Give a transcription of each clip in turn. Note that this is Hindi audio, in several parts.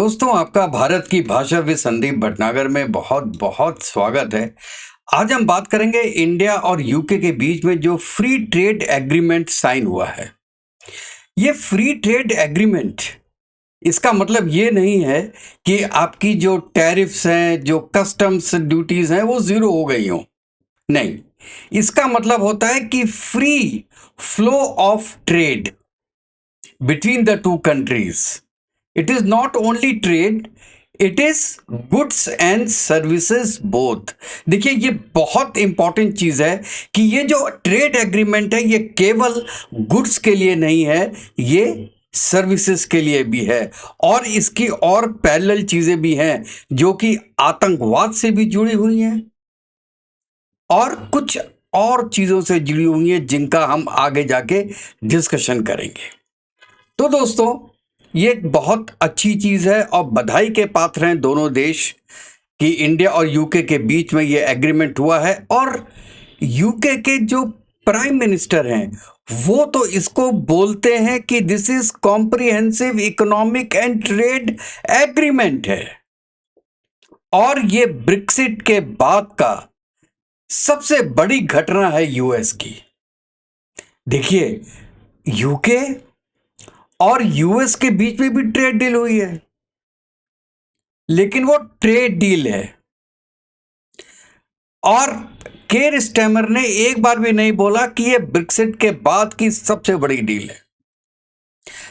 दोस्तों, आपका भारत की भाषा विद संदीप भटनागर में बहुत बहुत स्वागत है। आज हम बात करेंगे इंडिया और यूके के बीच में जो फ्री ट्रेड एग्रीमेंट साइन हुआ है। ये फ्री ट्रेड एग्रीमेंट, इसका मतलब ये नहीं है कि आपकी जो टैरिफ्स हैं, जो कस्टम्स ड्यूटीज हैं, वो जीरो हो गई हों। नहीं, इसका मतलब होता है कि free flow of trade between the two countries. It is not only trade, it is goods and services both. देखिए, ये बहुत इंपॉर्टेंट चीज है कि ये जो ट्रेड एग्रीमेंट है, ये केवल गुड्स के लिए नहीं है, ये सर्विसेज के लिए भी है। और इसकी और पैरेलल चीजें भी हैं जो कि आतंकवाद से भी जुड़ी हुई हैं और कुछ और चीजों से जुड़ी हुई हैं जिनका हम आगे जाके डिस्कशन करेंगे। तो दोस्तों, ये एक बहुत अच्छी चीज है और बधाई के पात्र हैं दोनों देश कि इंडिया और यूके के बीच में ये एग्रीमेंट हुआ है। और यूके के जो प्राइम मिनिस्टर हैं, वो तो इसको बोलते हैं कि this is comprehensive economic and trade agreement है। और ये ब्रेक्सिट के बाद का सबसे बड़ी घटना है यूएस की। देखिए, यूके और यूएस के बीच में भी ट्रेड डील हुई है, लेकिन वो ट्रेड डील है। और केर स्टैमर ने एक बार भी नहीं बोला कि ये ब्रेक्सिट के बाद की सबसे बड़ी डील है,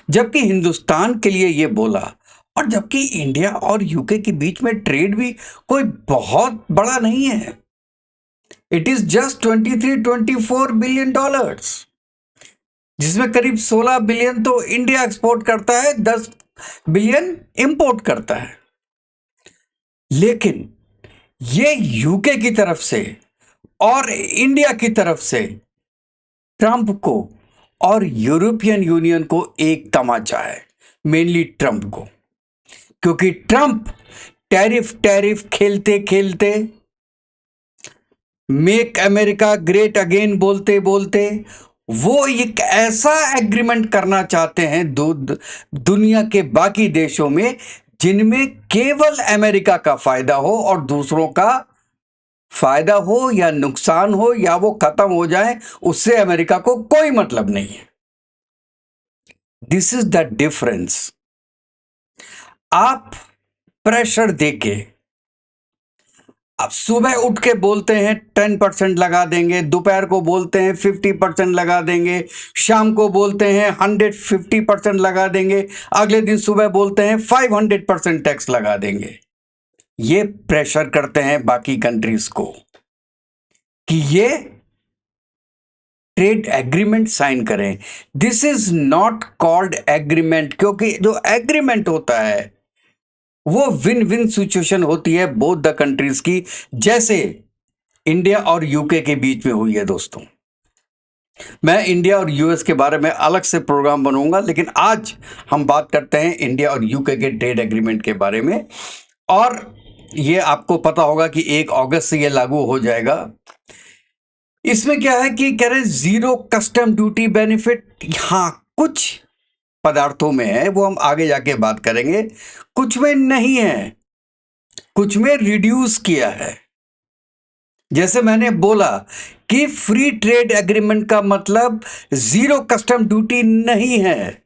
जबकि हिंदुस्तान के लिए ये बोला। और जबकि इंडिया और यूके के बीच में ट्रेड भी कोई बहुत बड़ा नहीं है, it is just 23-24 billion dollars, जिसमें करीब 16 बिलियन तो इंडिया एक्सपोर्ट करता है, 10 बिलियन इंपोर्ट करता है। लेकिन ये यूके की तरफ से और इंडिया की तरफ से ट्रंप को और यूरोपियन यूनियन को एक तमाचा है, मेनली ट्रंप को। क्योंकि ट्रंप टैरिफ टैरिफ खेलते खेलते, मेक अमेरिका ग्रेट अगेन बोलते बोलते, वो एक ऐसा एग्रीमेंट करना चाहते हैं दुनिया के बाकी देशों में जिनमें केवल अमेरिका का फायदा हो और दूसरों का फायदा हो या नुकसान हो या वो खत्म हो जाए, उससे अमेरिका को कोई मतलब नहीं है। This is the difference. आप प्रेशर देके, अब सुबह उठ के बोलते हैं 10% लगा देंगे, दोपहर को बोलते हैं 50% लगा देंगे, शाम को बोलते हैं 150% लगा देंगे, अगले दिन सुबह बोलते हैं 500% टैक्स लगा देंगे। ये प्रेशर करते हैं बाकी कंट्रीज को कि ये ट्रेड एग्रीमेंट साइन करें। This is not called agreement, क्योंकि जो एग्रीमेंट होता है वो विन विन सिचुएशन होती है बोथ द कंट्रीज की, जैसे इंडिया और यूके के बीच में हुई है। दोस्तों, मैं इंडिया और यूएस के बारे में अलग से प्रोग्राम बनूंगा, लेकिन आज हम बात करते हैं इंडिया और यूके के ट्रेड एग्रीमेंट के बारे में। और ये आपको पता होगा कि 1 अगस्त से ये लागू हो जाएगा। इसमें क्या है कि कह रहे हैं जीरो कस्टम ड्यूटी बेनिफिट। हाँ, कुछ पदार्थों में है, वो हम आगे जाके बात करेंगे। कुछ में नहीं है, कुछ में रिड्यूस किया है। जैसे मैंने बोला कि फ्री ट्रेड एग्रीमेंट का मतलब जीरो कस्टम ड्यूटी नहीं है,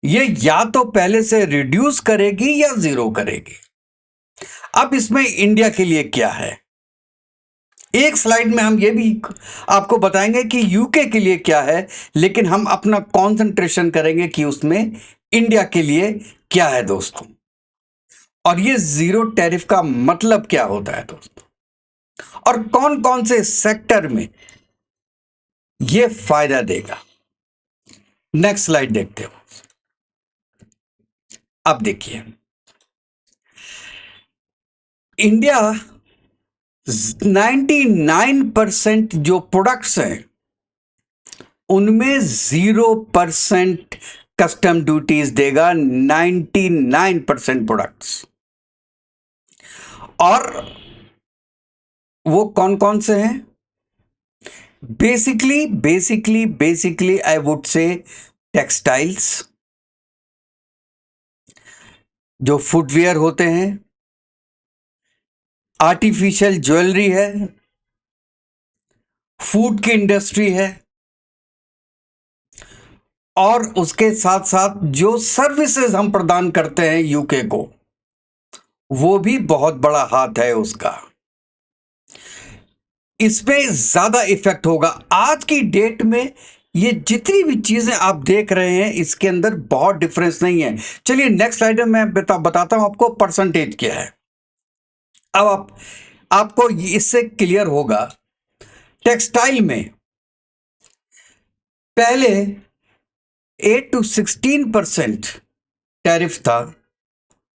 ये या तो पहले से रिड्यूस करेगी या जीरो करेगी। अब इसमें इंडिया के लिए क्या है, एक स्लाइड में हम ये भी आपको बताएंगे कि यूके के लिए क्या है, लेकिन हम अपना कंसंट्रेशन करेंगे कि उसमें इंडिया के लिए क्या है दोस्तों। और ये जीरो टैरिफ का मतलब क्या होता है दोस्तों, और कौन कौन से सेक्टर में ये फायदा देगा। नेक्स्ट स्लाइड देखते हो। अब देखिए, इंडिया 99% जो प्रोडक्ट्स हैं उनमें 0% कस्टम ड्यूटीज देगा, 99% प्रोडक्ट्स। और वो कौन कौन से हैं? Basically I would say textiles, जो फुटवियर होते हैं, आर्टिफिशियल ज्वेलरी है, फूड की इंडस्ट्री है, और उसके साथ साथ जो सर्विसेज हम प्रदान करते हैं यूके को, वो भी बहुत बड़ा हाथ है उसका। इसमें ज्यादा इफेक्ट होगा आज की डेट में। ये जितनी भी चीजें आप देख रहे हैं इसके अंदर बहुत डिफरेंस नहीं है। चलिए नेक्स्ट स्लाइड में मैं बताता हूं आपको परसेंटेज क्या है। अब आपको इससे क्लियर होगा। टेक्सटाइल में पहले 8 to 16% टैरिफ था,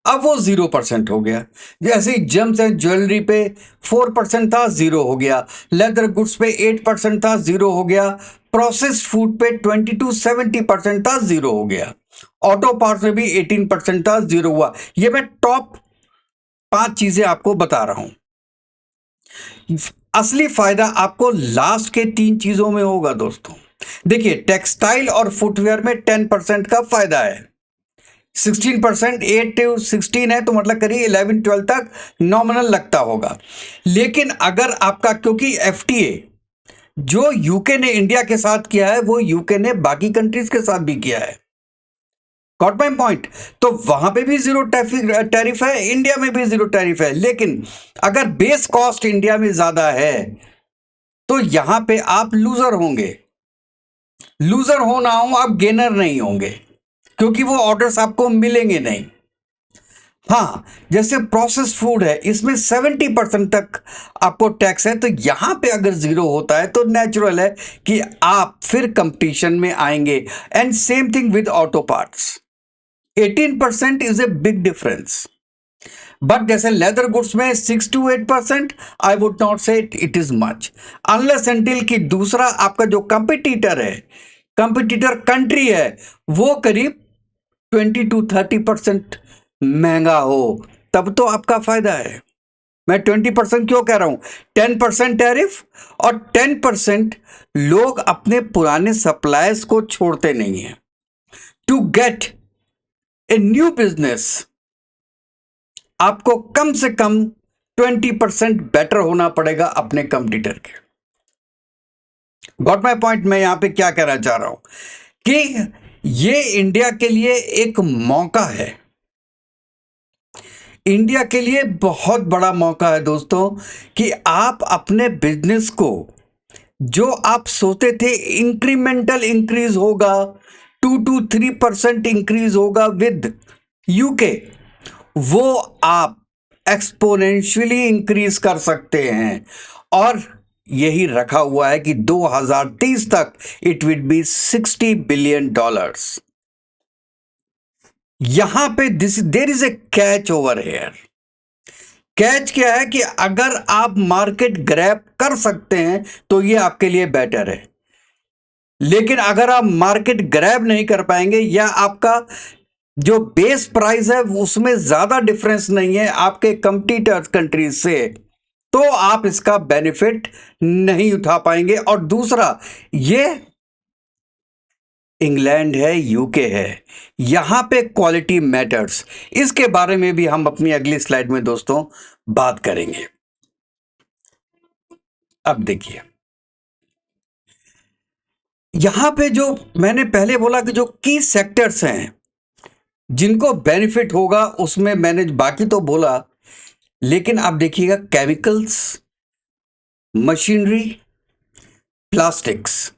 अब वो 0% हो गया। जैसे ही जेम्स एंड ज्वेलरी पे 4% था, 0 हो गया। लेदर गुड्स पे 8% था, 0 हो गया। प्रोसेस्ड फूड पे 20 to 70% था, 0 हो गया। ऑटो पार्ट्स में भी 18% था, 0 हुआ। ये मैं टॉप 5 चीजें आपको बता रहा हूं। असली फायदा आपको लास्ट के 3 चीजों में होगा दोस्तों। देखिए, टेक्सटाइल और फुटवेयर में 10% का फायदा है। 16%, 8 to 16 है तो मतलब करीब 11-12 तक नॉमिनल लगता होगा। लेकिन अगर आपका, क्योंकि एफटीए जो यूके ने इंडिया के साथ किया है वो यूके ने बाकी कंट्रीज के साथ भी किया है। Got my point? तो वहां पे भी 0 टैरिफ है, इंडिया में भी 0 टैरिफ है। लेकिन अगर बेस कॉस्ट इंडिया में ज्यादा है तो यहां पे आप लूजर होंगे। लूजर हो ना हो, आप गेनर नहीं होंगे, क्योंकि वो ऑर्डर्स आपको मिलेंगे नहीं। हाँ, जैसे प्रोसेस फूड है, इसमें 70% तक आपको टैक्स है, तो यहां पे अगर 0 होता है तो नेचुरल है कि आप फिर कंपटीशन में आएंगे। And same thing with auto parts. 18% is a big difference. But जैसे लेदर गुड्स में 6 to 8%, आई वुड नॉट से it is much, unless until कि दूसरा आपका जो कंपटीटर है, कंपटीटर कंट्री है, वो करीब 20 to 30% महंगा हो, तब तो आपका फायदा है। मैं 20% क्यों कह रहा हूं? 10% टैरिफ और 10% लोग अपने पुराने सप्लायर्स को छोड़ते नहीं है। To get a new business आपको कम से कम 20% बेटर होना पड़ेगा अपने कंपटीटर के। Got my point? मैं यहां पे क्या कहना चाह रहा हूं कि ये इंडिया के लिए एक मौका है। इंडिया के लिए बहुत बड़ा मौका है दोस्तों कि आप अपने बिजनेस को, जो आप सोचते थे इंक्रीमेंटल इंक्रीज होगा, 2 to 3% इंक्रीज होगा विद यूके, वो आप एक्सपोनेंशियली इंक्रीज कर सकते हैं। और यही रखा हुआ है कि 2030 तक इट विल बी $60 बिलियन। यहां पे there is a catch over here. Catch क्या है कि अगर आप मार्केट ग्रैब कर सकते हैं तो ये आपके लिए बेटर है। लेकिन अगर आप मार्केट ग्रैब नहीं कर पाएंगे, या आपका जो बेस प्राइस है उसमें ज्यादा डिफरेंस नहीं है आपके कंपटीटर कंट्रीज से, तो आप इसका बेनिफिट नहीं उठा पाएंगे। और दूसरा, ये इंग्लैंड है, यूके है, यहां पे क्वालिटी मैटर्स। इसके बारे में भी हम अपनी अगली स्लाइड में दोस्तों बात करेंगे। अब देखिए, यहां पे जो मैंने पहले बोला कि जो की सेक्टर्स हैं जिनको बेनिफिट होगा, उसमें मैंने बाकी तो बोला, लेकिन आप देखिएगा केमिकल्स, मशीनरी, प्लास्टिक्स,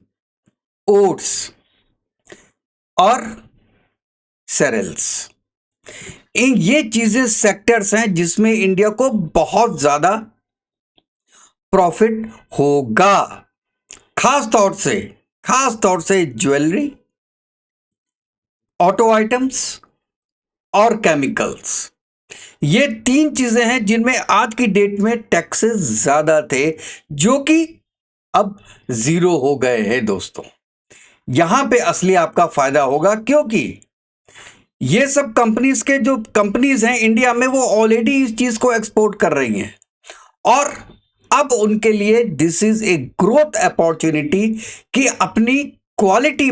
ओट्स और सेरेल्स, ये चीजें सेक्टर्स हैं जिसमें इंडिया को बहुत ज्यादा प्रॉफिट होगा। खास तौर से ज्वेलरी, ऑटो आइटम्स और केमिकल्स। ये 3 चीजें हैं जिनमें आज की डेट में टैक्सेस ज्यादा थे, जो कि अब 0 हो गए हैं दोस्तों। यहां पे असली आपका फायदा होगा, क्योंकि ये सब कंपनीज के जो कंपनीज हैं इंडिया में, वो ऑलरेडी इस चीज को एक्सपोर्ट कर रही हैं, और अब उनके लिए this is a growth opportunity कि अपनी क्वालिटी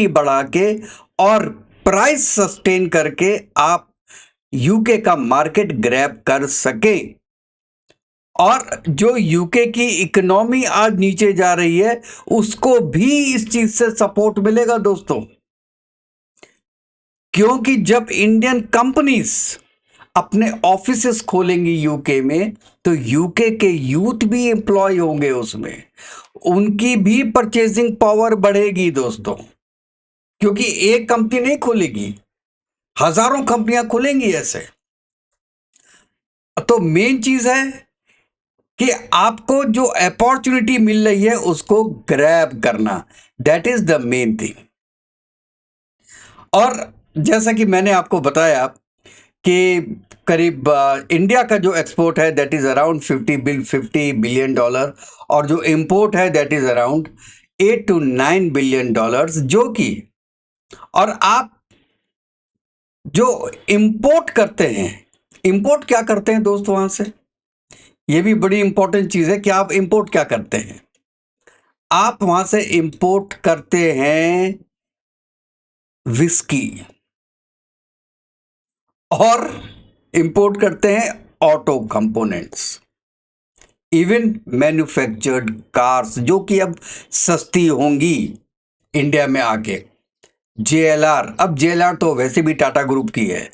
बढ़ा के और प्राइस सस्टेन करके आप यूके का मार्केट ग्रैब कर सके। और जो यूके की इकोनॉमी आज नीचे जा रही है उसको भी इस चीज से सपोर्ट मिलेगा दोस्तों, क्योंकि जब इंडियन कंपनीज अपने ऑफिसेस खोलेंगी यूके में तो यूके के यूथ भी एम्प्लॉय होंगे, उसमें उनकी भी परचेजिंग पावर बढ़ेगी दोस्तों, क्योंकि एक कंपनी नहीं खुलेगी, हजारों कंपनियां खुलेंगी ऐसे। तो मेन चीज है कि आपको जो अपॉर्चुनिटी मिल रही है उसको ग्रैब करना, that is the main thing. और जैसा कि मैंने आपको बताया कि करीब इंडिया का जो एक्सपोर्ट है that is around 50 billion dollar, और जो इंपोर्ट है that is around 8 to 9 billion dollars, जो कि और आप जो इंपोर्ट करते हैं, इंपोर्ट क्या करते हैं दोस्तों वहां से, ये भी बड़ी इंपॉर्टेंट चीज है कि आप इंपोर्ट क्या करते हैं। आप वहां से इंपोर्ट करते हैं विस्की, और इंपोर्ट करते हैं auto components, even manufactured cars जो कि अब सस्ती होंगी इंडिया में आके। जेएलआर, अब जेएलआर तो वैसे भी टाटा ग्रुप की है,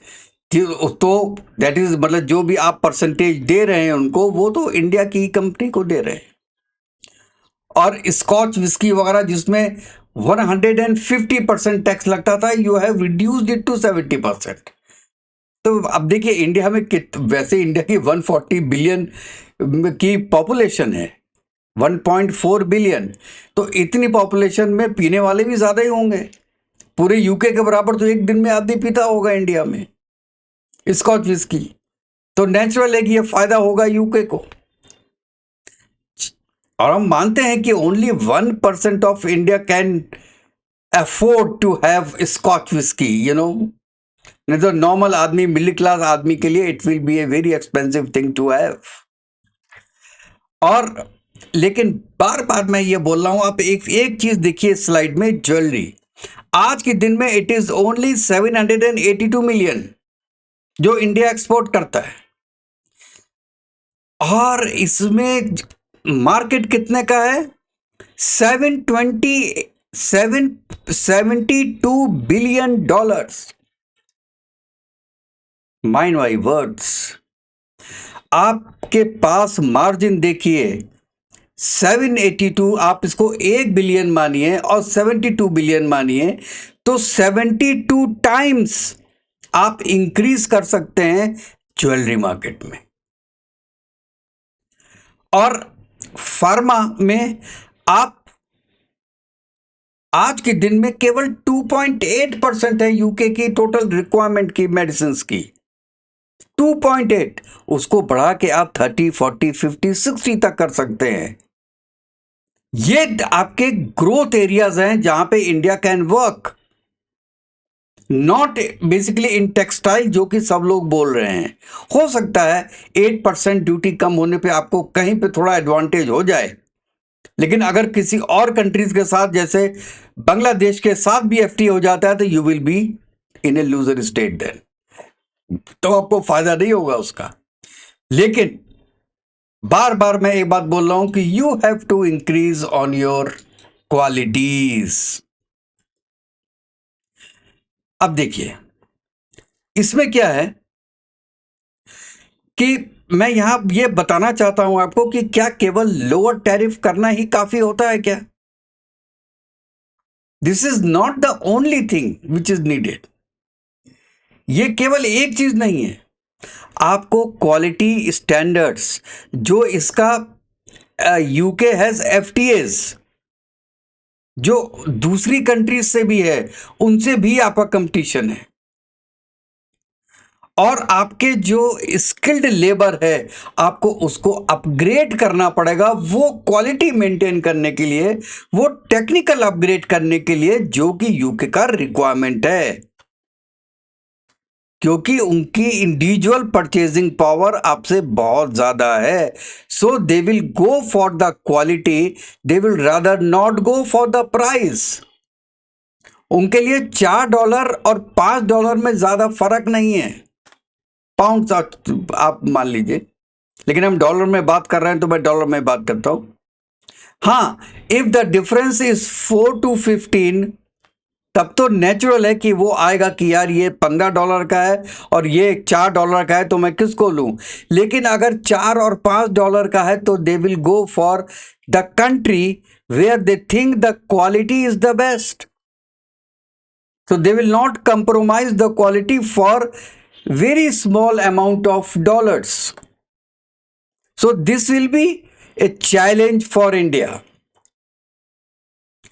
तो दैट इज मतलब जो भी आप परसेंटेज दे रहे हैं उनको, वो तो इंडिया की कंपनी को दे रहे हैं। और स्कॉच विस्की वगैरह जिसमें 150% टैक्स लगता था, you have reduced it to 70%। तो अब देखिए इंडिया में वैसे इंडिया की 140 बिलियन की पॉपुलेशन है, 1.4 बिलियन, तो इतनी पॉपुलेशन में पीने वाले भी ज्यादा ही होंगे, पूरे यूके के बराबर तो एक दिन में आदमी पीता होगा इंडिया में स्कॉच विस्की। तो नेचुरल है कि ये फायदा होगा यूके को। और हम मानते हैं कि only 1% of India can afford to have scotch whisky, नहीं तो नॉर्मल आदमी, मिडिल क्लास आदमी के लिए it will be a very expensive thing to have. और लेकिन बार बार मैं ये बोल रहा हूं, आप एक चीज देखिए स्लाइड में, ज्वेलरी आज के दिन में इट इज ओनली 782 मिलियन जो इंडिया एक्सपोर्ट करता है, और इसमें मार्केट कितने का है, 772 billion dollars. Mind my words, आपके पास मार्जिन देखिए 782, आप इसको 1 बिलियन मानिए और 72 बिलियन मानिए, तो 72 टाइम्स आप इंक्रीज कर सकते हैं ज्वेलरी मार्केट में। और फार्मा में आप आज के दिन में केवल 2.8% है यूके की टोटल रिक्वायरमेंट की मेडिसिन की, 2.8, उसको बढ़ा के आप 30, 40, 50, 60 तक कर सकते हैं। ये आपके ग्रोथ एरियाज हैं जहां पे India can work, not basically in textile जो कि सब लोग बोल रहे हैं। हो सकता है 8% ड्यूटी कम होने पे आपको कहीं पे थोड़ा एडवांटेज हो जाए, लेकिन अगर किसी और कंट्रीज के साथ, जैसे बांग्लादेश के साथ भी एफटी हो जाता है, तो you will be in a loser state then, तो आपको फायदा नहीं होगा उसका। लेकिन बार बार मैं एक बात बोल रहा हूं कि you have to increase on your qualities. अब देखिए इसमें क्या है कि मैं यहां ये बताना चाहता हूं आपको कि क्या केवल लोअर टैरिफ करना ही काफी होता है क्या? This is not the only thing which is needed. ये केवल एक चीज नहीं है, आपको क्वालिटी स्टैंडर्ड्स, जो इसका यूके हैज एफटीएज, जो दूसरी कंट्रीज से भी है, उनसे भी आपका कंपटीशन है। और आपके जो स्किल्ड लेबर है आपको उसको अपग्रेड करना पड़ेगा, वो क्वालिटी मेंटेन करने के लिए, वो टेक्निकल अपग्रेड करने के लिए, जो कि यूके का रिक्वायरमेंट है, क्योंकि उनकी इंडिविजुअल परचेजिंग पावर आपसे बहुत ज्यादा है। So they will go for the quality, they will rather not go for the price. उनके लिए $4 और $5 में ज्यादा फर्क नहीं है। पाउंड आप मान लीजिए, लेकिन हम डॉलर में बात कर रहे हैं तो मैं डॉलर में बात करता हूं। हाँ, if the difference is 4 to 15, तब तो नेचुरल है कि वो आएगा कि यार ये $15 का है और ये $4 का है, तो मैं किसको लूं। लेकिन अगर $4 और $5 का है तो they will go for the country where they think the quality is the best. So they will not compromise the quality for very small amount of dollars. So this will be a challenge for India.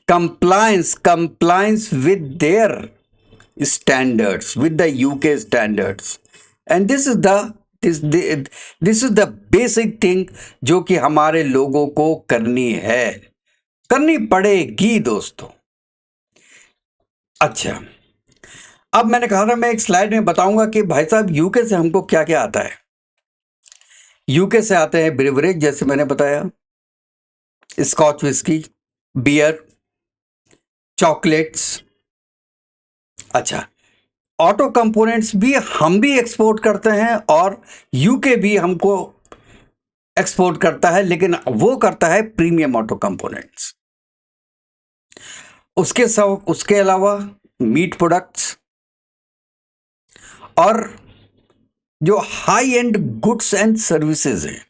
Compliance with their standards, with the UK standards, and this is the basic thing जो कि हमारे लोगों को करनी है, करनी पड़ेगी दोस्तों। अच्छा, अब मैंने कहा था मैं एक स्लाइड में बताऊंगा कि भाई साहब यूके से हमको क्या क्या आता है। यूके से आते हैं ब्रिवरेज, जैसे मैंने बताया, स्कॉच विस्की, बियर, चॉकलेट्स। अच्छा, ऑटो कंपोनेंट्स भी हम भी एक्सपोर्ट करते हैं और यूके भी हमको एक्सपोर्ट करता है, लेकिन वो करता है प्रीमियम ऑटो कंपोनेंट्स। उसके अलावा मीट प्रोडक्ट्स और जो high and goods and services हैं,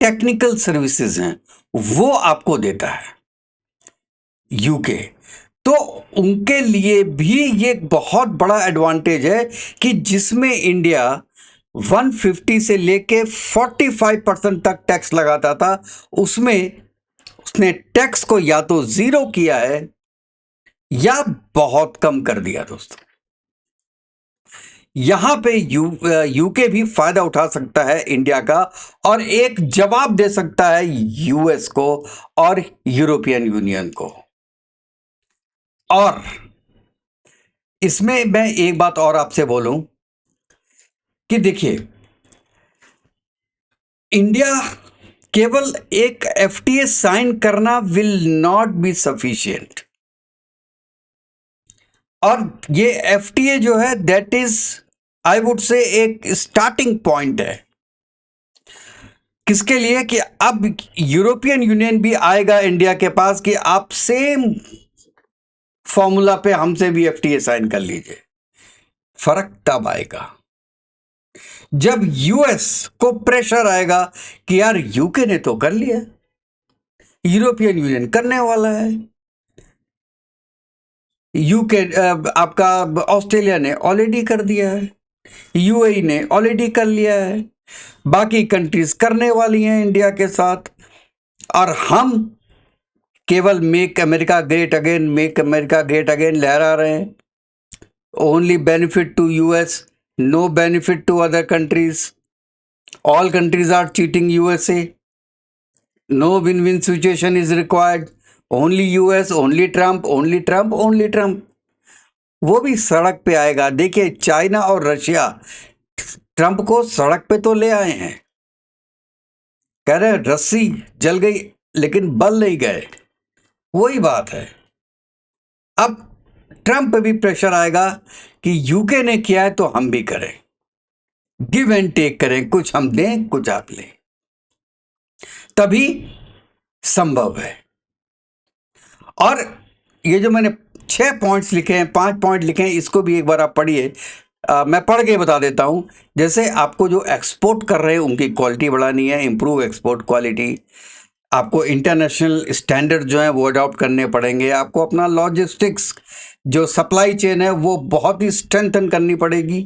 टेक्निकल सर्विसेज हैं, वो आपको देता है यूके। तो उनके लिए भी ये बहुत बड़ा एडवांटेज है कि जिसमें इंडिया 150 से लेके 45% तक टैक्स लगाता था, उसमें उसने टैक्स को या तो जीरो किया है या बहुत कम कर दिया दोस्तों। यहां पे यूके भी फायदा उठा सकता है इंडिया का और एक जवाब दे सकता है यूएस को और यूरोपियन यूनियन को। और इसमें मैं एक बात और आपसे बोलूं कि देखिए, इंडिया केवल एक एफटीए साइन करना विल नॉट बी सफिशिएंट। और ये एफटीए जो है that is, I would say, एक स्टार्टिंग पॉइंट है। किसके लिए? कि अब यूरोपियन यूनियन भी आएगा इंडिया के पास कि आप सेम फॉर्मूला पे हमसे भी एफटीए साइन कर लीजिए। फर्क तब आएगा जब यूएस को प्रेशर आएगा कि यार यूके ने तो कर लिया, यूरोपियन यूनियन करने वाला है, यूके आपका ऑस्ट्रेलिया ने ऑलरेडी कर दिया है, यूएई ने ऑलरेडी कर लिया है, बाकी कंट्रीज करने वाली हैं इंडिया के साथ, और हम केवल make America great again, make America great again लहरा रहे हैं। Only benefit to US, no benefit to other countries, all countries are cheating USA, no win win situation is required, only US, only Trump, only Trump, only Trump. वो भी सड़क पे आएगा। देखिए, चाइना और रशिया ट्रंप को सड़क पे तो ले आए हैं, कह रहे हैं रस्सी जल गई लेकिन बल नहीं गए। वही बात है, अब ट्रंप पे भी प्रेशर आएगा कि यूके ने किया है तो हम भी करें, गिव एंड टेक करें, कुछ हम दें कुछ आप लें, तभी संभव है। और ये जो मैंने 6 पॉइंट्स लिखे हैं, 5 पॉइंट लिखे हैं, इसको भी एक बार आप पढ़िए। मैं पढ़ के बता देता हूं। जैसे आपको जो एक्सपोर्ट कर रहे हैं उनकी क्वालिटी बढ़ानी है, इंप्रूव एक्सपोर्ट क्वालिटी। आपको इंटरनेशनल स्टैंडर्ड जो है वो अडॉप्ट करने पड़ेंगे। आपको अपना लॉजिस्टिक्स जो सप्लाई चेन है वो बहुत ही स्ट्रेंथन करनी पड़ेगी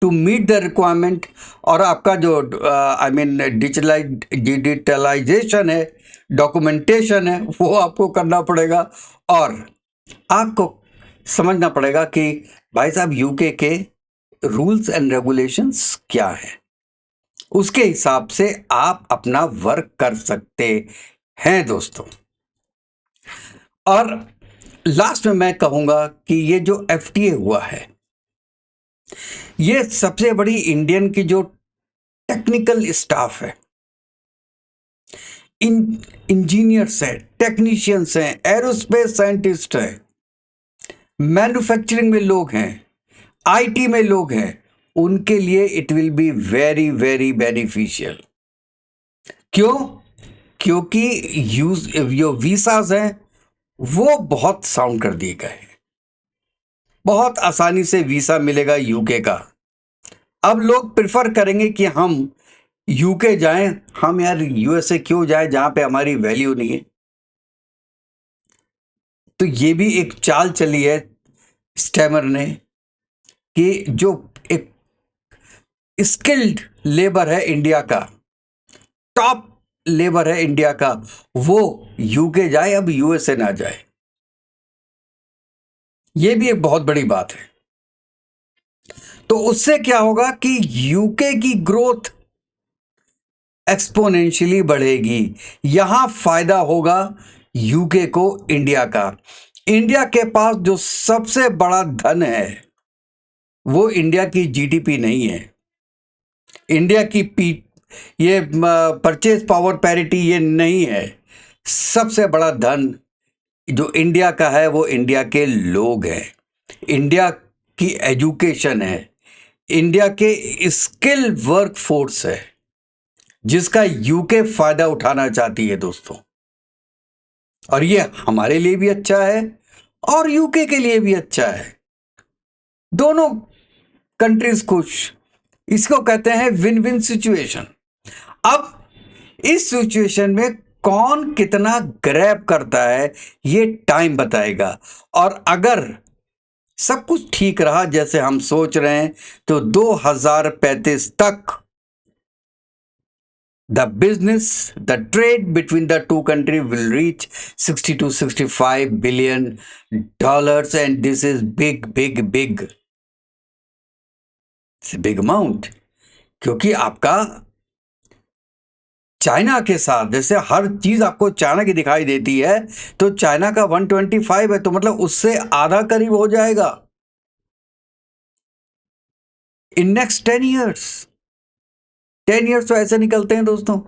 टू मीट द रिक्वायरमेंट। और आपका जो आई मीन डिजिटलाइजेशन है, डॉक्यूमेंटेशन है, वो आपको करना पड़ेगा। और आपको समझना पड़ेगा कि भाई साहब यूके के रूल्स एंड रेगुलेशंस क्या है, उसके हिसाब से आप अपना वर्क कर सकते हैं दोस्तों। और लास्ट में मैं कहूंगा कि ये जो एफटीए हुआ है, ये सबसे बड़ी इंडियन की जो टेक्निकल स्टाफ है, इंजीनियर्स हैं, टेक्नीशियंस हैं, एरोस्पेस साइंटिस्ट हैं, मैन्युफैक्चरिंग में लोग हैं, आईटी में लोग हैं, उनके लिए it will be very very beneficial. क्यों? क्योंकि जो वीसाज हैं वो बहुत साउंड कर दिए गए हैं, बहुत आसानी से वीसा मिलेगा यूके का। अब लोग प्रिफर करेंगे कि हम यूके जाएं, हम यार यूएसए क्यों जाएं जहां पे हमारी वैल्यू नहीं है। तो ये भी एक चाल चली है स्टैमर ने कि जो एक स्किल्ड लेबर है इंडिया का, टॉप लेबर है इंडिया का, वो यूके जाए, अब यूएसए ना जाए। ये भी एक बहुत बड़ी बात है। तो उससे क्या होगा कि यूके की ग्रोथ एक्सपोनेंशियली बढ़ेगी। यहां फायदा होगा यूके को इंडिया का। इंडिया के पास जो सबसे बड़ा धन है वो इंडिया की जीडीपी नहीं है, इंडिया की ये परचेज पावर पैरिटी ये नहीं है। सबसे बड़ा धन जो इंडिया का है वो इंडिया के लोग हैं, इंडिया की एजुकेशन है, इंडिया के स्किल वर्क फोर्स है, जिसका यूके फायदा उठाना चाहती है दोस्तों। और ये हमारे लिए भी अच्छा है और यूके के लिए भी अच्छा है, दोनों कंट्रीज खुश। इसको कहते हैं विन विन सिचुएशन। अब इस सिचुएशन में कौन कितना ग्रैब करता है ये टाइम बताएगा। और अगर सब कुछ ठीक रहा जैसे हम सोच रहे हैं तो 2035 तक the business, the trade between the two countries will reach 60 to 65 billion dollars, and this is big, big, big. It's a big amount. क्योंकि आपका चाइना के साथ जैसे हर चीज आपको चाइना की दिखाई देती है, तो चाइना का 125 है, तो मतलब उससे आधा करीब हो जाएगा इन नेक्स्ट 10 ईयर्स। 10 ईयर्स तो ऐसे निकलते हैं दोस्तों।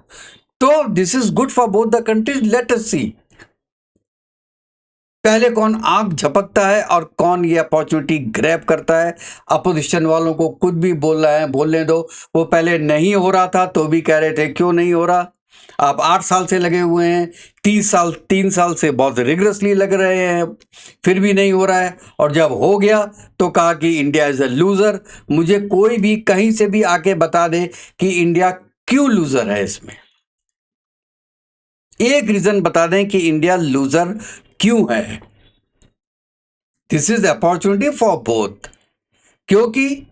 तो this is good for both the countries. Let us see पहले कौन आंख झपकता है और कौन ये अपॉर्चुनिटी ग्रैब करता है। अपोजिशन वालों को कुछ भी बोल रहे हैं, बोलने दो। वो पहले नहीं हो रहा था तो भी कह रहे थे क्यों नहीं हो रहा। आप 8 साल से लगे हुए हैं, 3 साल से बहुत रिगरसली लग रहे हैं, फिर भी नहीं हो रहा है। और जब हो गया तो कहा कि इंडिया इज अ लूजर। मुझे कोई भी कहीं से भी आके बता दे कि इंडिया क्यों लूजर है। इसमें एक रीजन बता दें कि इंडिया लूजर क्यों है। This is opportunity for both, क्योंकि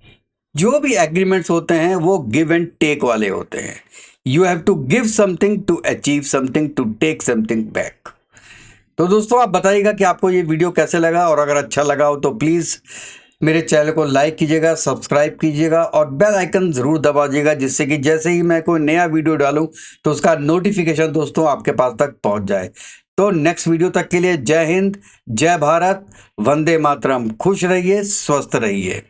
जो भी एग्रीमेंट्स होते हैं वो गिव एंड टेक वाले होते हैं। You have to give something to achieve something, to take something back. तो दोस्तों आप बताइएगा कि आपको ये वीडियो कैसे लगा, और अगर अच्छा लगा हो तो प्लीज़ मेरे चैनल को लाइक कीजिएगा, सब्सक्राइब कीजिएगा और बेल आइकन ज़रूर दबा दीजिएगा, जिससे कि जैसे ही मैं कोई नया वीडियो डालूं तो उसका नोटिफिकेशन दोस्तों आपके पास तक पहुंच जाए। तो नेक्स्ट वीडियो तक के लिए जय हिंद, जय भारत, वंदे मातरम। खुश रहिए, स्वस्थ रहिए।